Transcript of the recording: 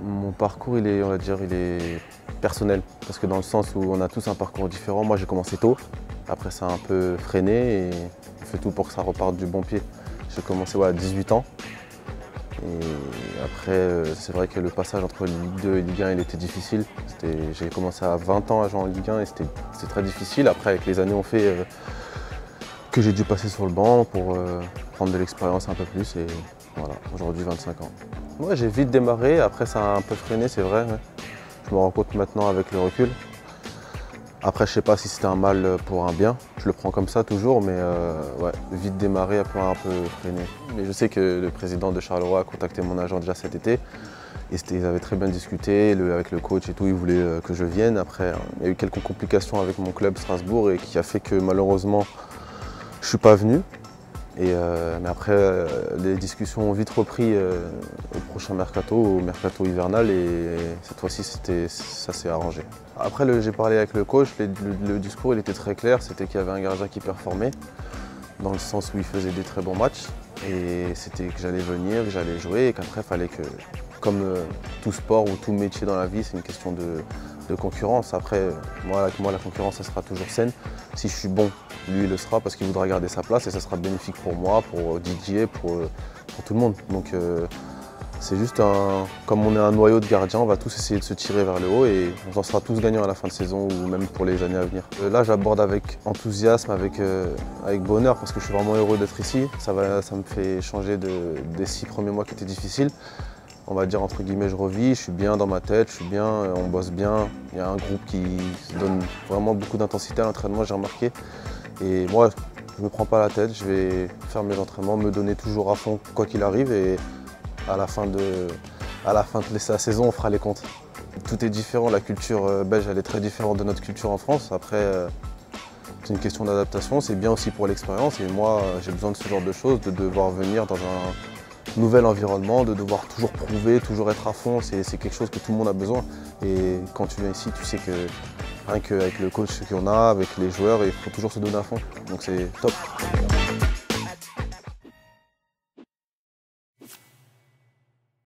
Mon parcours, on va dire, il est personnel, parce que dans le sens où on a tous un parcours différent. Moi, j'ai commencé tôt, après ça a un peu freiné et on fait tout pour que ça reparte du bon pied. J'ai commencé à 18 ans et après, c'est vrai que le passage entre Ligue 2 et Ligue 1, il était difficile. J'ai commencé à 20 ans à jouer en Ligue 1 et c'était très difficile. Après, avec les années, on fait que j'ai dû passer sur le banc pour prendre de l'expérience un peu plus et voilà, aujourd'hui 25 ans. Moi j'ai vite démarré, après ça a un peu freiné, c'est vrai. Ouais. Je me rends compte maintenant avec le recul. Après je sais pas si c'était un mal pour un bien, je le prends comme ça toujours, mais ouais, vite démarré, après un peu freiné. Mais je sais que le président de Charleroi a contacté mon agent déjà cet été et ils avaient très bien discuté avec le coach et tout, ils voulaient que je vienne. Après il y a eu quelques complications avec mon club Strasbourg et qui a fait que malheureusement je ne suis pas venu. Mais après, les discussions ont vite repris au prochain mercato, au mercato hivernal, et cette fois-ci, ça s'est arrangé. Après, j'ai parlé avec le coach, le discours il était très clair, c'était qu'il y avait un gardien qui performait, dans le sens où il faisait des très bons matchs, et c'était que j'allais venir, que j'allais jouer, et qu'après, il fallait que, comme tout sport ou tout métier dans la vie, c'est une question de concurrence. Après, moi, la concurrence, ça sera toujours saine. Si je suis bon, lui, il le sera parce qu'il voudra garder sa place et ça sera bénéfique pour moi, pour Didier, pour tout le monde. Donc, c'est juste comme on est un noyau de gardiens, on va tous essayer de se tirer vers le haut et on en sera tous gagnants à la fin de saison ou même pour les années à venir. Là, j'aborde avec enthousiasme, avec bonheur parce que je suis vraiment heureux d'être ici. Ça me fait changer des 6 premiers mois qui étaient difficiles. On va dire entre guillemets je revis, je suis bien dans ma tête, je suis bien, on bosse bien. Il y a un groupe qui se donne vraiment beaucoup d'intensité à l'entraînement, j'ai remarqué. Et moi, je ne me prends pas la tête, je vais faire mes entraînements, me donner toujours à fond quoi qu'il arrive et à la fin de la saison, on fera les comptes. Tout est différent, la culture belge elle est très différente de notre culture en France. Après, c'est une question d'adaptation, c'est bien aussi pour l'expérience et moi j'ai besoin de ce genre de choses, de devoir venir dans un nouvel environnement, de devoir toujours prouver, toujours être à fond, c'est quelque chose que tout le monde a besoin. Et quand tu viens ici, tu sais que rien qu'avec le coach qu'on a, avec les joueurs, il faut toujours se donner à fond. Donc c'est top.